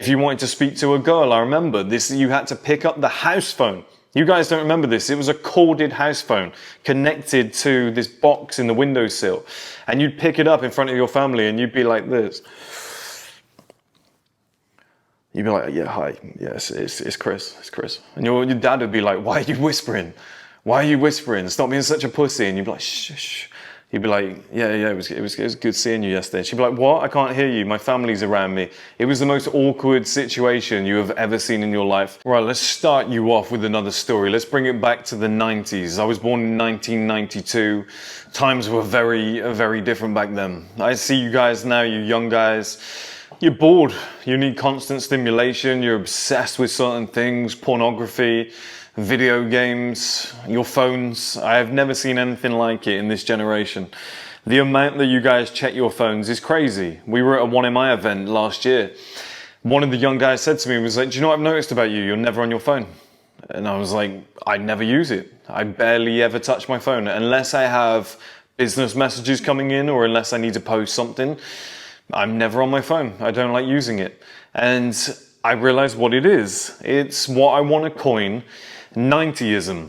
If you wanted to speak to a girl, I remember this, you had to pick up the house phone. You guys don't remember this. It was a corded house phone connected to this box in the windowsill. And you'd pick it up in front of your family and you'd be like this. You'd be like, yeah, hi, yes, it's Chris, it's Chris. And your dad would be like, why are you whispering? Why are you whispering? Stop being such a pussy. And you'd be like, shh, shh. You'd be like, yeah, it was good seeing you yesterday. She'd be like, what? I can't hear you. My family's around me. It was the most awkward situation you have ever seen in your life. Right, let's start you off with another story. Let's bring it back to the 90s. I was born in 1992. Times were very, very different back then. I see you guys now, you young guys. You're bored. You need constant stimulation. You're obsessed with certain things, pornography, video games, your phones. I have never seen anything like it in this generation. The amount that you guys check your phones is crazy. We were at a 1MI event last year. One of the young guys said to me, was like, do you know what I've noticed about you? You're never on your phone. And I was like, I never use it. I barely ever touch my phone unless I have business messages coming in or unless I need to post something. I'm never on my phone. I don't like using it. And I realized what it is. It's what I want to coin 90ism.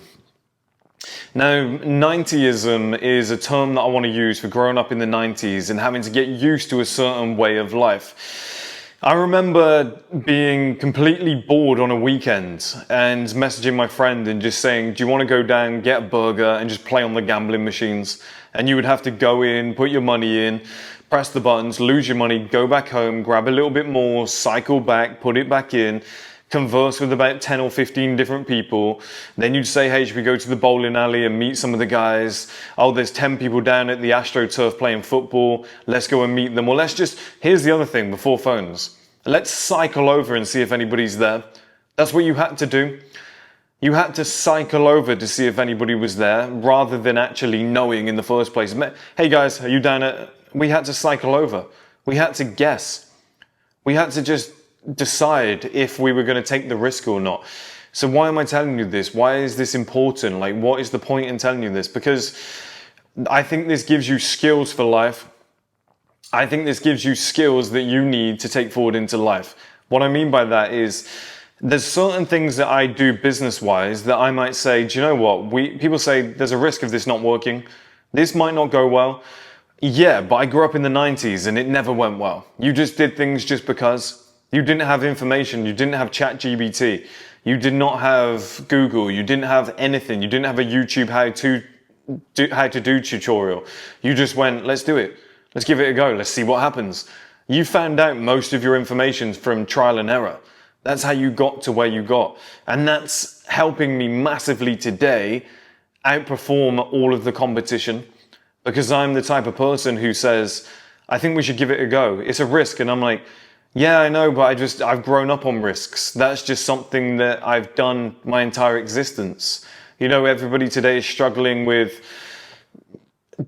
Now, 90ism is a term that I want to use for growing up in the 90s and having to get used to a certain way of life. I remember being completely bored on a weekend and messaging my friend and just saying, do you want to go down, get a burger and just play on the gambling machines? And you would have to go in, put your money in, press the buttons, lose your money, go back home, grab a little bit more, cycle back, put it back in, converse with about 10 or 15 different people. Then you'd say, hey, should we go to the bowling alley and meet some of the guys? Oh, there's 10 people down at the AstroTurf playing football. Let's go and meet them. Or here's the other thing before phones. Let's cycle over and see if anybody's there. That's what you had to do. You had to cycle over to see if anybody was there rather than actually knowing in the first place. Hey guys, are you down at... We had to cycle over. We had to guess. We had to just decide if we were going to take the risk or not. So why am I telling you this? Why is this important? Like, what is the point in telling you this? Because I think this gives you skills for life. I think this gives you skills that you need to take forward into life. What I mean by that is there's certain things that I do business-wise that I might say, do you know what? People say there's a risk of this not working. This might not go well. Yeah, but I grew up in the 90s and it never went well. You just did things just because. You didn't have information. You didn't have ChatGPT. You did not have Google. You didn't have anything. You didn't have a YouTube how to do tutorial. You just went, let's do it. Let's give it a go. Let's see what happens. You found out most of your information from trial and error. That's how you got to where you got. And that's helping me massively today outperform all of the competition. Because I'm the type of person who says, I think we should give it a go. It's a risk. And I'm like, yeah, I know, but I've grown up on risks. That's just something that I've done my entire existence. You know, everybody today is struggling with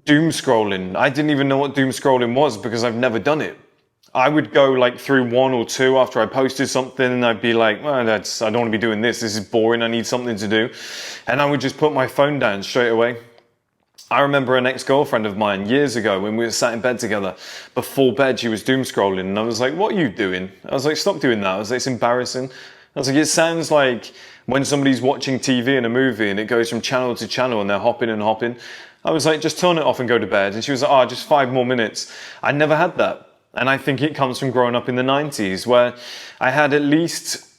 doom scrolling. I didn't even know what doom scrolling was because I've never done it. I would go like through one or two after I posted something and I'd be like, well, I don't want to be doing this. This is boring. I need something to do. And I would just put my phone down straight away. I remember an ex-girlfriend of mine years ago when we were sat in bed together. Before bed, she was doom scrolling and I was like, what are you doing? I was like, stop doing that. I was like, it's embarrassing. I was like, it sounds like when somebody's watching TV in a movie and it goes from channel to channel and they're hopping and hopping. I was like, just turn it off and go to bed. And she was like, oh, just 5 more minutes. I never had that. And I think it comes from growing up in the 90s where I had at least...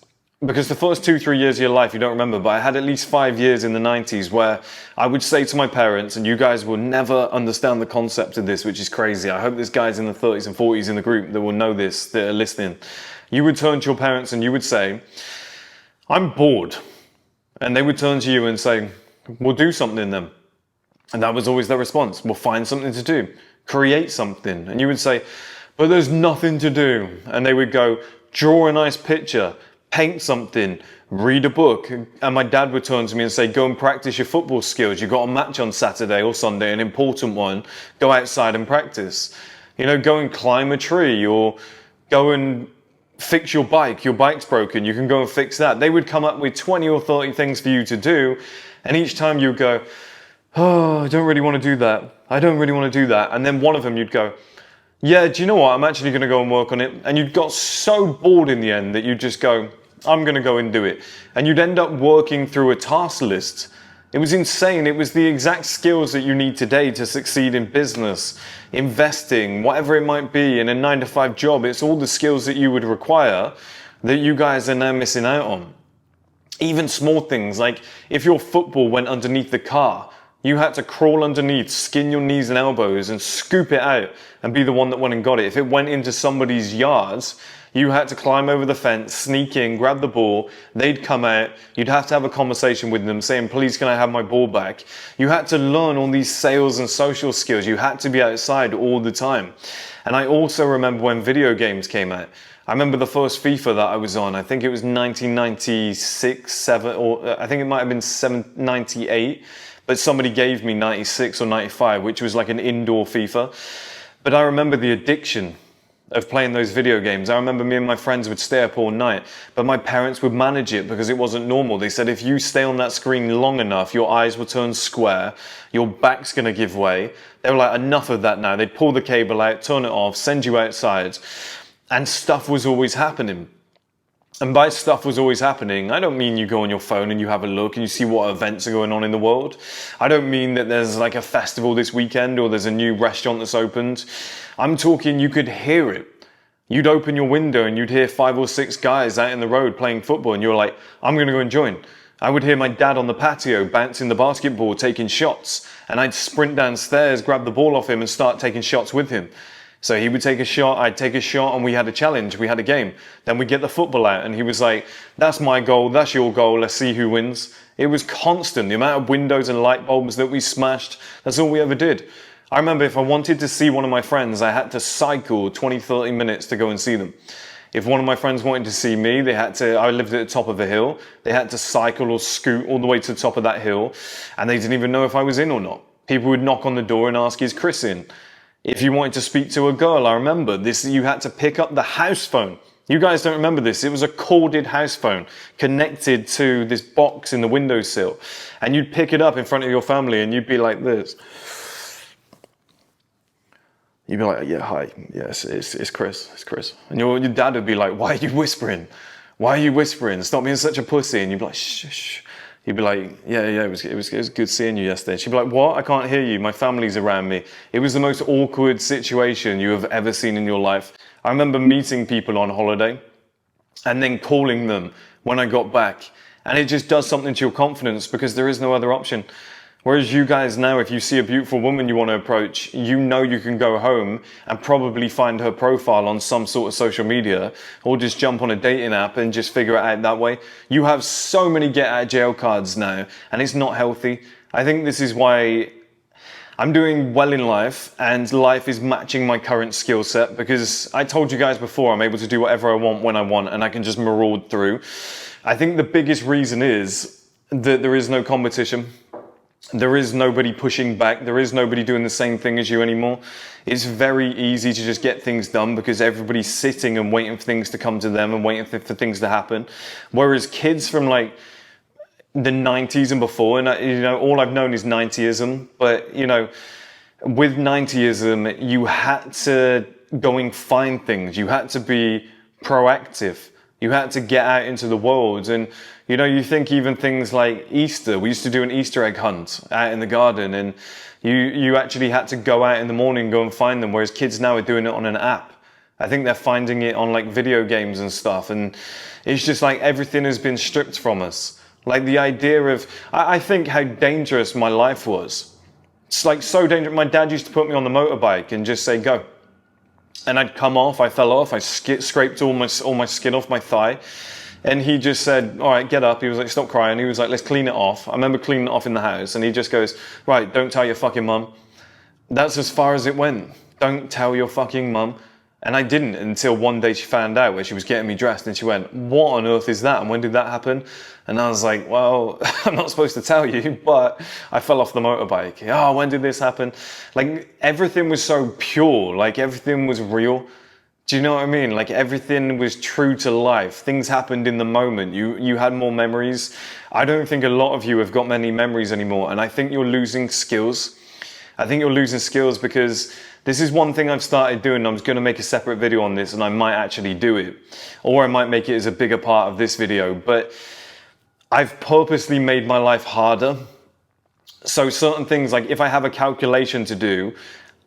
Because the first 2-3 years of your life, you don't remember, but I had at least 5 years in the 90s where I would say to my parents, and you guys will never understand the concept of this, which is crazy. I hope there's guys in the 30s and 40s in the group that will know this, that are listening. You would turn to your parents and you would say, I'm bored. And they would turn to you and say, we'll do something then. And that was always their response. We'll find something to do. Create something. And you would say, but there's nothing to do. And they would go, draw a nice picture. Paint something, read a book. And my dad would turn to me and say, go and practice your football skills. You've got a match on Saturday or Sunday, an important one. Go outside and practice. You know, go and climb a tree or go and fix your bike. Your bike's broken. You can go and fix that. They would come up with 20 or 30 things for you to do. And each time you'd go, oh, I don't really want to do that. I don't really want to do that. And then one of them you'd go, yeah, do you know what? I'm actually going to go and work on it. And you got so bored in the end that you just go, I'm going to go and do it. And you'd end up working through a task list. It was insane. It was the exact skills that you need today to succeed in business, investing, whatever it might be, in a 9-to-5 job. It's all the skills that you would require that you guys are now missing out on. Even small things like if your football went underneath the car, you had to crawl underneath, skin your knees and elbows and scoop it out and be the one that went and got it. If it went into somebody's yards, you had to climb over the fence, sneak in, grab the ball, they'd come out, you'd have to have a conversation with them saying, please can I have my ball back? You had to learn all these sales and social skills. You had to be outside all the time. And I also remember when video games came out. I remember the first FIFA that I was on. I think it was 1996, 7, or I think it might have been 98. But somebody gave me 96 or 95, which was like an indoor FIFA. But I remember the addiction of playing those video games. I remember me and my friends would stay up all night, but my parents would manage it because it wasn't normal. They said, if you stay on that screen long enough, your eyes will turn square, your back's going to give way. They were like, enough of that now. They'd pull the cable out, turn it off, send you outside. And stuff was always happening. And by stuff was always happening, I don't mean you go on your phone and you have a look and you see what events are going on in the world. I don't mean that there's like a festival this weekend or there's a new restaurant that's opened. I'm talking you could hear it. You'd open your window and you'd hear 5 or 6 guys out in the road playing football and you're like, I'm going to go and join. I would hear my dad on the patio bouncing the basketball, taking shots, and I'd sprint downstairs, grab the ball off him and start taking shots with him. So he would take a shot, I'd take a shot, and we had a challenge, we had a game. Then we'd get the football out, and he was like, that's my goal, that's your goal, let's see who wins. It was constant, the amount of windows and light bulbs that we smashed, that's all we ever did. I remember if I wanted to see one of my friends, I had to cycle 20, 30 minutes to go and see them. If one of my friends wanted to see me, I lived at the top of a hill, they had to cycle or scoot all the way to the top of that hill, and they didn't even know if I was in or not. People would knock on the door and ask, is Chris in? If you wanted to speak to a girl, I remember this, you had to pick up the house phone. You guys don't remember this. It was a corded house phone connected to this box in the windowsill. And you'd pick it up in front of your family and you'd be like this. You'd be like, yeah, hi, yes, it's Chris, it's Chris. And your dad would be like, why are you whispering? Why are you whispering? Stop being such a pussy. And you'd be like, shh, shh. You'd be like, yeah, it was good seeing you yesterday. She'd be like, what? I can't hear you. My family's around me. It was the most awkward situation you have ever seen in your life. I remember meeting people on holiday and then calling them when I got back. And it just does something to your confidence because there is no other option. Whereas you guys now, if you see a beautiful woman you want to approach, you know you can go home and probably find her profile on some sort of social media or just jump on a dating app and just figure it out that way. You have so many get out of jail cards now and it's not healthy. I think this is why I'm doing well in life and life is matching my current skill set because I told you guys before I'm able to do whatever I want when I want and I can just maraud through. I think the biggest reason is that there is no competition. There is nobody pushing back. There is nobody doing the same thing as you anymore. It's very easy to just get things done because everybody's sitting and waiting for things to come to them and waiting for things to happen. Whereas kids from like the 90s and before, and all I've known is 90ism, but with 90ism, you had to go and find things. You had to be proactive. You had to get out into the world. And, you think even things like Easter, we used to do an Easter egg hunt out in the garden and you actually had to go out in the morning and go and find them. Whereas kids now are doing it on an app. I think they're finding it on like video games and stuff. And it's just like everything has been stripped from us. Like the idea of, I think how dangerous my life was. It's like so dangerous. My dad used to put me on the motorbike and just say, go. And I'd come off, I fell off, I scraped all my skin off my thigh. And he just said, all right, get up. He was like, stop crying. He was like, let's clean it off. I remember cleaning it off in the house. And he just goes, right, don't tell your fucking mum. That's as far as it went. Don't tell your fucking mum. And I didn't until one day she found out where she was getting me dressed and she went, what on earth is that? And when did that happen? And I was like, well, I'm not supposed to tell you, but I fell off the motorbike. Oh, when did this happen? Like everything was so pure, like everything was real. Do you know what I mean? Like everything was true to life. Things happened in the moment. You had more memories. I don't think a lot of you have got many memories anymore. And I think you're losing skills. I think you're losing skills because This is one thing I've started doing. I was going to make a separate video on this, and I might actually do it, or I might make it as a bigger part of this video, but I've purposely made my life harder. So certain things, like if I have a calculation to do,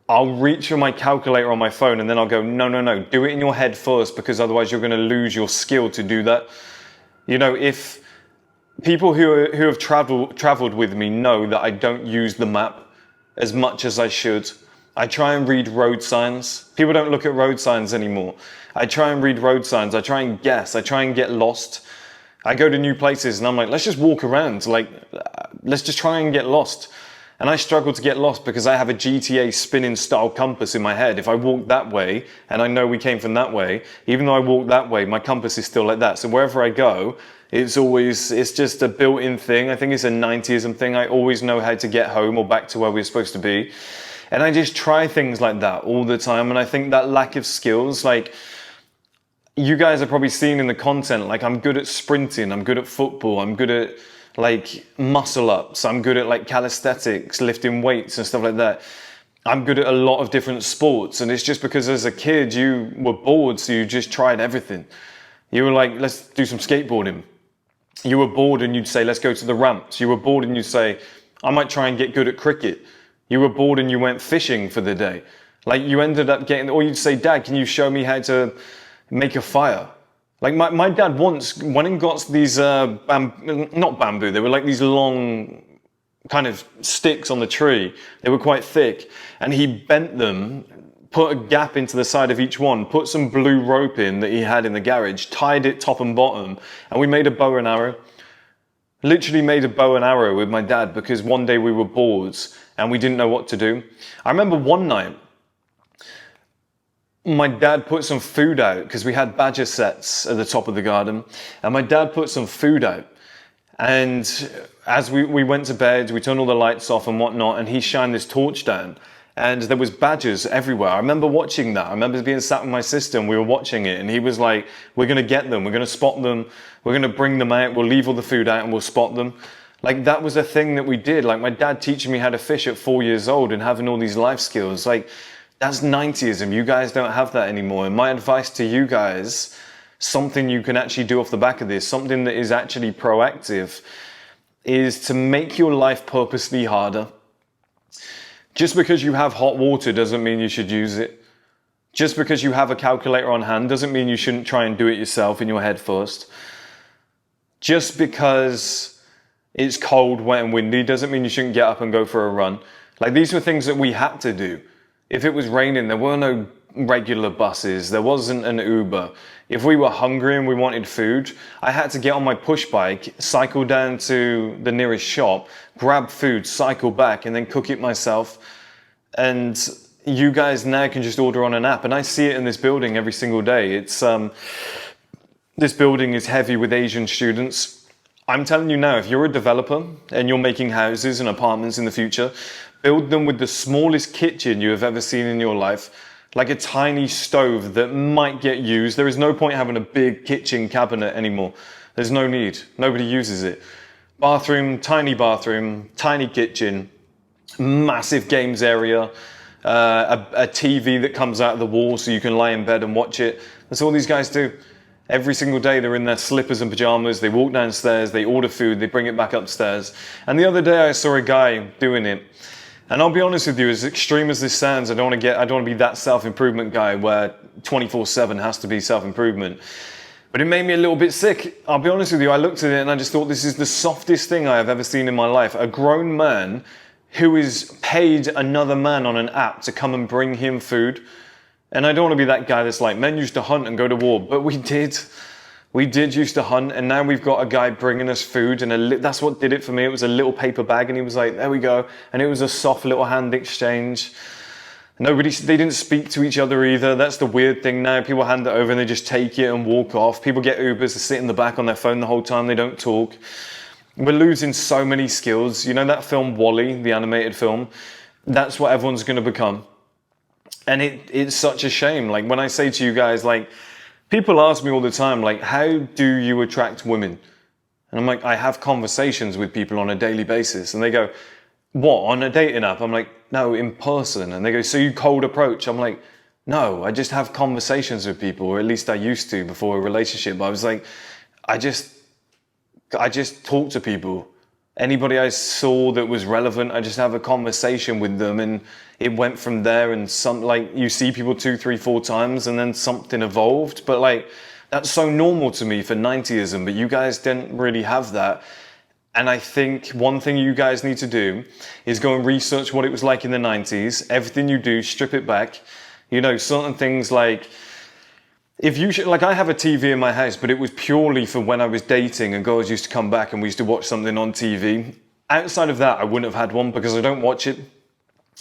I'll reach for my calculator on my phone and then I'll go, no, do it in your head first, because otherwise you're going to lose your skill to do that. You know, if people who have traveled with me know that I don't use the map as much as I should. I try and read road signs. People don't look at road signs anymore. I try and read road signs. I try and guess. I try and get lost. I go to new places and I'm like, let's just walk around. Like, let's just try and get lost. And I struggle to get lost because I have a GTA spinning style compass in my head. If I walk that way, and I know we came from that way, even though I walk that way, my compass is still like that. So wherever I go, it's just a built-in thing. I think it's a 90ism thing. I always know how to get home or back to where we're supposed to be. And I just try things like that all the time. And I think that lack of skills, like, you guys have probably seen in the content, like, I'm good at sprinting, I'm good at football, I'm good at like muscle ups, I'm good at like calisthenics, lifting weights and stuff like that. I'm good at a lot of different sports, and it's just because as a kid you were bored, so you just tried everything. You were like, let's do some skateboarding. You were bored and you'd say, let's go to the ramps. You were bored and you'd say, I might try and get good at cricket. You were bored and you went fishing for the day. Like, you ended up getting, or you'd say, Dad, can you show me how to make a fire? Like, my dad once went and got these, not bamboo, they were like these long kind of sticks on the tree. They were quite thick. And he bent them, put a gap into the side of each one, put some blue rope in that he had in the garage, tied it top and bottom, and we made a bow and arrow. Literally made a bow and arrow with my dad because one day we were bored and we didn't know what to do. I remember one night, my dad put some food out because we had badger sets at the top of the garden, and my dad put some food out. And as we went to bed, we turned all the lights off and whatnot, and he shined this torch down, and there was badgers everywhere. I remember watching that. I remember being sat with my sister and we were watching it, and he was like, we're going to get them, we're going to spot them, we're going to bring them out, we'll leave all the food out and we'll spot them. Like, that was a thing that we did. Like, my dad teaching me how to fish at 4 years old and having all these life skills. Like, that's 90ism. You guys don't have that anymore. And my advice to you guys, something you can actually do off the back of this, something that is actually proactive, is to make your life purposely harder. Just because you have hot water doesn't mean you should use it. Just because you have a calculator on hand doesn't mean you shouldn't try and do it yourself in your head first. Just because it's cold, wet and windy doesn't mean you shouldn't get up and go for a run. Like, these were things that we had to do. If it was raining, there were no regular buses. There wasn't an Uber. If we were hungry and we wanted food, I had to get on my push bike, cycle down to the nearest shop, grab food, cycle back, and then cook it myself. And you guys now can just order on an app. And I see it in this building every single day. It's this building is heavy with Asian students. I'm telling you now, if you're a developer and you're making houses and apartments in the future, build them with the smallest kitchen you have ever seen in your life, like a tiny stove that might get used. There is no point having a big kitchen cabinet anymore. There's no need. Nobody uses it. Bathroom, tiny kitchen, massive games area, a TV that comes out of the wall so you can lie in bed and watch it. That's all these guys do. Every single day they're in their slippers and pajamas, they walk downstairs, they order food, they bring it back upstairs. And the other day I saw a guy doing it. And I'll be honest with you, as extreme as this sounds, I don't want to be that self-improvement guy where 24/7 has to be self-improvement. But it made me a little bit sick. I'll be honest with you, I looked at it and I just thought, this is the softest thing I have ever seen in my life. A grown man who is paid another man on an app to come and bring him food. And I don't want to be that guy that's like, men used to hunt and go to war, but we did. We did used to hunt, and now we've got a guy bringing us food, and that's what did it for me. It was a little paper bag, and he was like, there we go. And it was a soft little hand exchange. They didn't speak to each other either. That's the weird thing now. People hand it over and they just take it and walk off. People get Ubers to sit in the back on their phone the whole time. They don't talk. We're losing so many skills. You know that film WALL-E, the animated film? That's what everyone's going to become. And it's such a shame. Like, when I say to you guys, like, people ask me all the time, like, how do you attract women? And I'm like, I have conversations with people on a daily basis. And they go, what, on a dating app? I'm like, no, in person. And they go, so you cold approach? I'm like, no, I just have conversations with people, or at least I used to before a relationship. I was like, I just talk to people. Anybody I saw that was relevant, I just have a conversation with them, and it went from there. And like you see people 2, 3, 4 times, and then something evolved. But like, that's so normal to me for 90ism, but you guys didn't really have that. And I think one thing you guys need to do is go and research what it was like in the 90s. Everything you do, strip it back. You know, certain things like, like I have a TV in my house, but it was purely for when I was dating and girls used to come back and we used to watch something on TV. Outside of that, I wouldn't have had one because I don't watch it.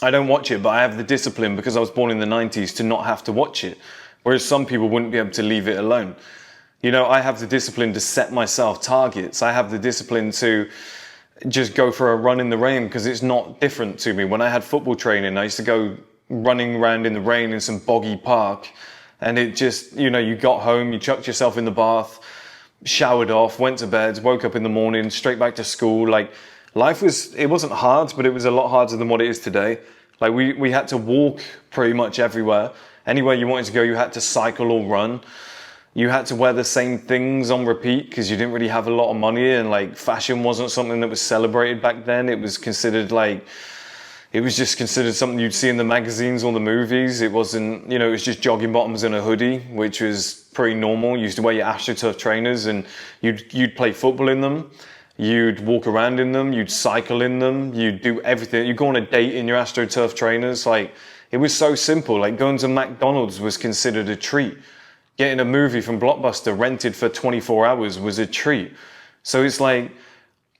I don't watch it, but I have the discipline because I was born in the 90s to not have to watch it. Whereas some people wouldn't be able to leave it alone. You know, I have the discipline to set myself targets. I have the discipline to just go for a run in the rain because it's not different to me. When I had football training, I used to go running around in the rain in some boggy park. And it just, you know, you got home, you chucked yourself in the bath, showered off, went to bed, woke up in the morning, straight back to school. Like, it wasn't hard, but it was a lot harder than what it is today. Like, we had to walk pretty much everywhere. Anywhere you wanted to go, you had to cycle or run. You had to wear the same things on repeat because you didn't really have a lot of money, and like fashion wasn't something that was celebrated back then. It was just considered something you'd see in the magazines or the movies. It wasn't, you know, it was just jogging bottoms and a hoodie, which was pretty normal. You used to wear your AstroTurf trainers and you'd play football in them. You'd walk around in them. You'd cycle in them. You'd do everything. You'd go on a date in your AstroTurf trainers. Like, it was so simple. Like, going to McDonald's was considered a treat. Getting a movie from Blockbuster rented for 24 hours was a treat. So it's like,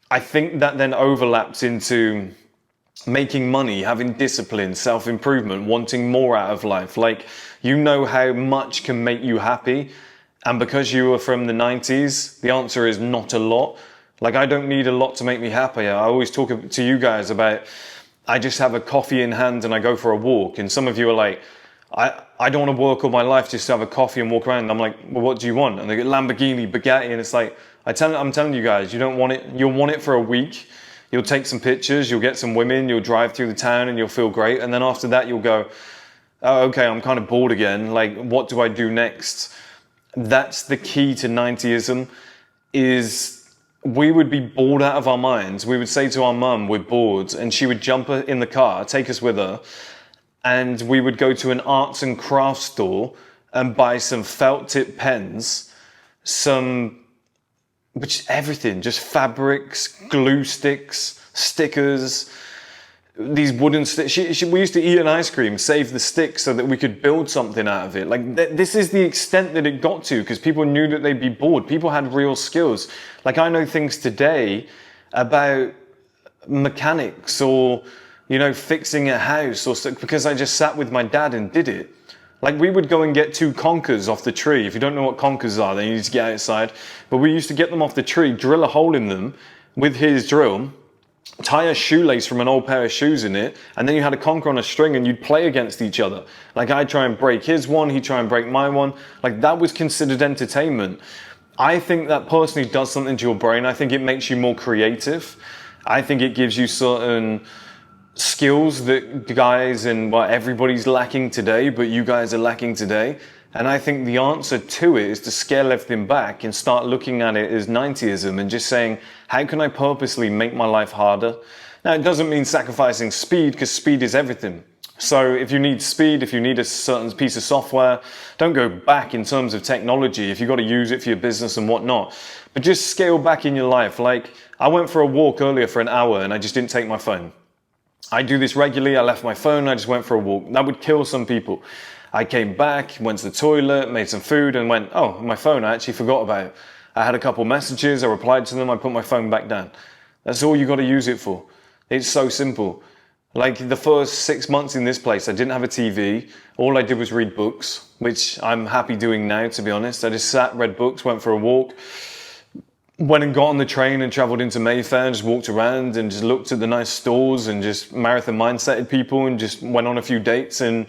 I think that then overlaps into making money, having discipline, self-improvement, wanting more out of life. Like, you know how much can make you happy. And because you were from the 90s, the answer is not a lot. Like, I don't need a lot to make me happy. I always talk to you guys about, I just have a coffee in hand and I go for a walk. And some of you are like, I don't want to work all my life just to have a coffee and walk around. And I'm like, well, what do you want? And they get Lamborghini, Bugatti. And it's like, I'm telling you guys, you don't want it. You'll want it for a week. You'll take some pictures, you'll get some women, you'll drive through the town and you'll feel great. And then after that, you'll go, oh, okay, I'm kind of bored again. Like, what do I do next? That's the key to 90ism, is we would be bored out of our minds. We would say to our mum, we're bored, and she would jump in the car, take us with her, and we would go to an arts and crafts store and buy some felt tip pens, everything, just fabrics, glue sticks, stickers, these wooden sticks. We used to eat an ice cream, save the sticks so that we could build something out of it. Like, this is the extent that it got to, because people knew that they'd be bored. People had real skills. Like, I know things today about mechanics or, you know, fixing a house, or because I just sat with my dad and did it. Like, we would go and get 2 conkers off the tree. If you don't know what conkers are, then you need to get outside. But we used to get them off the tree, drill a hole in them with his drill, tie a shoelace from an old pair of shoes in it, and then you had a conker on a string and you'd play against each other. Like, I'd try and break his one, he'd try and break my one. Like, that was considered entertainment. I think that personally does something to your brain. I think it makes you more creative. I think it gives you certain skills that guys and everybody's lacking today, but you guys are lacking today. And I think the answer to it is to scale everything back and start looking at it as 90ism and just saying, how can I purposely make my life harder? Now, it doesn't mean sacrificing speed, because speed is everything. So if you need speed, if you need a certain piece of software, don't go back in terms of technology if you've got to use it for your business and whatnot. But just scale back in your life. Like, I went for a walk earlier for an hour and I just didn't take my phone. I do this regularly. I left my phone, I just went for a walk. That would kill some people. I came back, went to the toilet, made some food, and went, oh, my phone, I actually forgot about it. I had a couple messages, I replied to them, I put my phone back down. That's all you got to use it for. It's so simple. Like, the first 6 months in this place, I didn't have a TV. All I did was read books, which I'm happy doing now, to be honest. I just sat, read books, went for a walk, went and got on the train and traveled into Mayfair and just walked around and just looked at the nice stores and just marathon mindseted people and just went on a few dates, and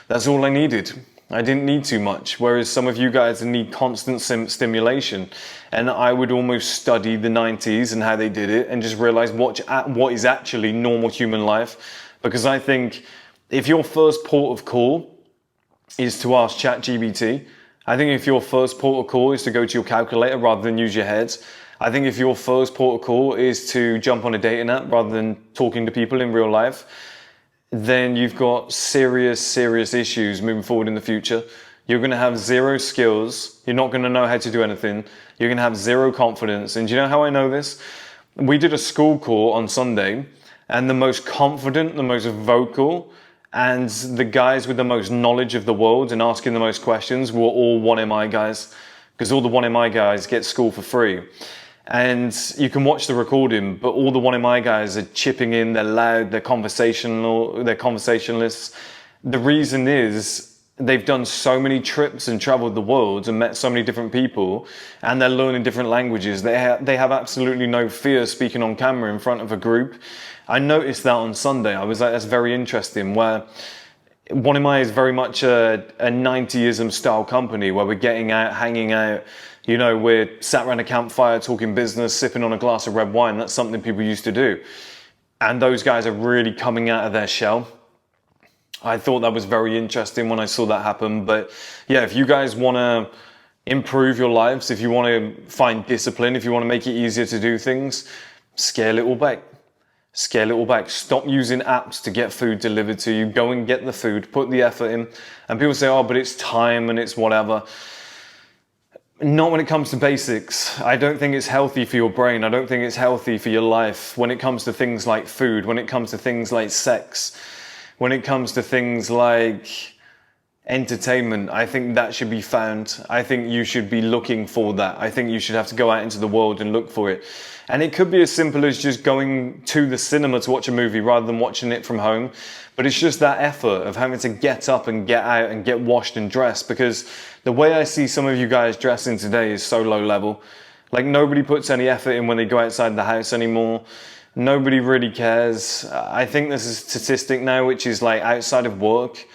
that's all I needed. I didn't need too much, whereas some of you guys need constant stimulation. And I would almost study the 90s and how they did it and just realize what is actually normal human life Because I think if your first port of call is to ask ChatGPT, I think if your first port of call is to go to your calculator rather than use your head, I think if your first port of call is to jump on a dating app rather than talking to people in real life, then you've got serious issues moving forward in the future. You're going to have zero skills. You're not going to know how to do anything. You're going to have zero confidence. And do you know how I know this? We did a school call on Sunday, and the most confident, the most vocal, and the guys with the most knowledge of the world and asking the most questions were all 1MI guys, because all the 1MI guys get school for free. And you can watch the recording, but all the 1MI guys are chipping in, they're loud, they're conversational, they're conversationalists. The reason is they've done so many trips and traveled the world and met so many different people, and they're learning different languages. They have absolutely no fear speaking on camera in front of a group. I noticed that on Sunday. I was like, that's very interesting, where 1MI is very much a 90ism style company where we're getting out, hanging out, you know, we're sat around a campfire talking business, sipping on a glass of red wine. That's something people used to do. And those guys are really coming out of their shell. I thought that was very interesting when I saw that happen. But yeah, if you guys want to improve your lives, if you want to find discipline, if you want to make it easier to do things, scale it all back. Scale it all back. Stop using apps to get food delivered to you. Go and get the food, put the effort in. And people say, oh, but it's time and it's whatever. Not when it comes to basics. I don't think it's healthy for your brain. I don't think it's healthy for your life when it comes to things like food, when it comes to things like sex, when it comes to things like entertainment. I think that should be found. I think you should be looking for that. I think you should have to go out into the world and look for it. And it could be as simple as just going to the cinema to watch a movie rather than watching it from home. But it's just that effort of having to get up and get out and get washed and dressed, because the way I see some of you guys dressing today is so low level. Like, nobody puts any effort in when they go outside the house anymore. Nobody really cares. I think there's a statistic now which is like, outside of work,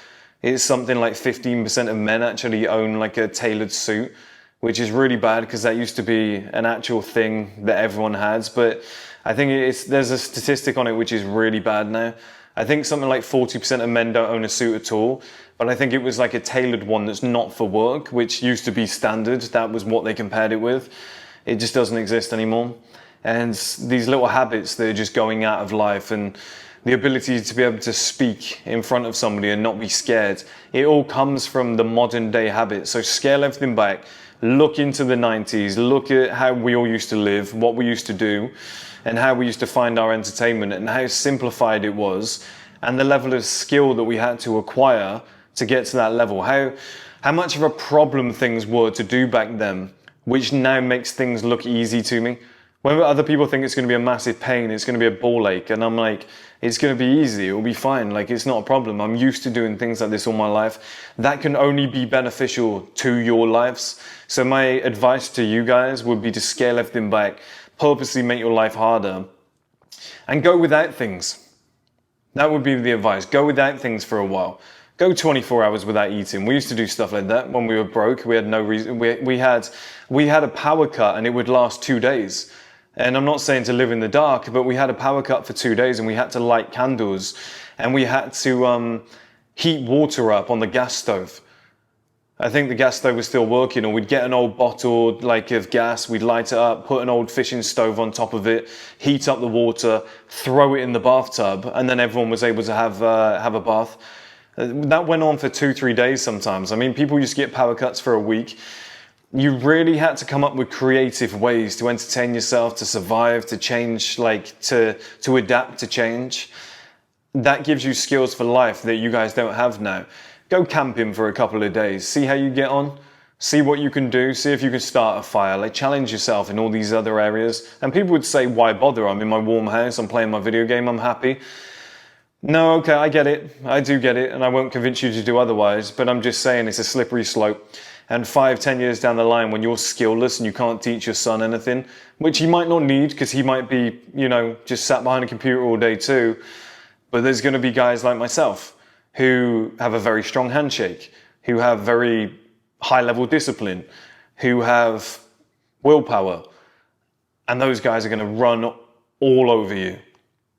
it's something like 15% of men actually own like a tailored suit, which is really bad because that used to be an actual thing that everyone has. But I think there's a statistic on it which is really bad now. I think something like 40% of men don't own a suit at all, but I think it was like a tailored one that's not for work, which used to be standard. That was what they compared it with. It just doesn't exist anymore. And these little habits, they're just going out of life, and the ability to be able to speak in front of somebody and not be scared, it all comes from the modern day habits. So scale everything back, look into the 90s, look at how we all used to live, what we used to do, and how we used to find our entertainment, and how simplified it was, and the level of skill that we had to acquire to get to that level. How much of a problem things were to do back then, which now makes things look easy to me. When other people think it's going to be a massive pain, it's going to be a ball ache, and I'm like, it's going to be easy, it'll be fine, like, it's not a problem. I'm used to doing things like this all my life. That can only be beneficial to your lives. So my advice to you guys would be to scale everything back, purposely make your life harder, and go without things. That would be the advice. Go without things for a while. Go 24 hours without eating. We used to do stuff like that when we were broke. We had no reason. We had a power cut and it would last 2 days. And I'm not saying to live in the dark, but we had a power cut for 2 days and we had to light candles, and we had to heat water up on the gas stove. I think the gas stove was still working, or we'd get an old bottle like of gas, we'd light it up, put an old fishing stove on top of it, heat up the water, throw it in the bathtub, and then everyone was able to have a bath. That went on for 2-3 days sometimes. I mean, people used to get power cuts for a week. You really had to come up with creative ways to entertain yourself, to survive, to change, like to adapt to change. That gives you skills for life that you guys don't have now. Go camping for a couple of days, see how you get on, see what you can do, see if you can start a fire, like challenge yourself in all these other areas. And people would say, why bother? I'm in my warm house, I'm playing my video game, I'm happy. No, okay, I get it, I do get it, and I won't convince you to do otherwise, but I'm just saying it's a slippery slope. And 5-10 years down the line, when you're skillless and you can't teach your son anything, which he might not need because he might be, you know, just sat behind a computer all day too, but there's going to be guys like myself who have a very strong handshake, who have very high level discipline, who have willpower, and those guys are going to run all over you.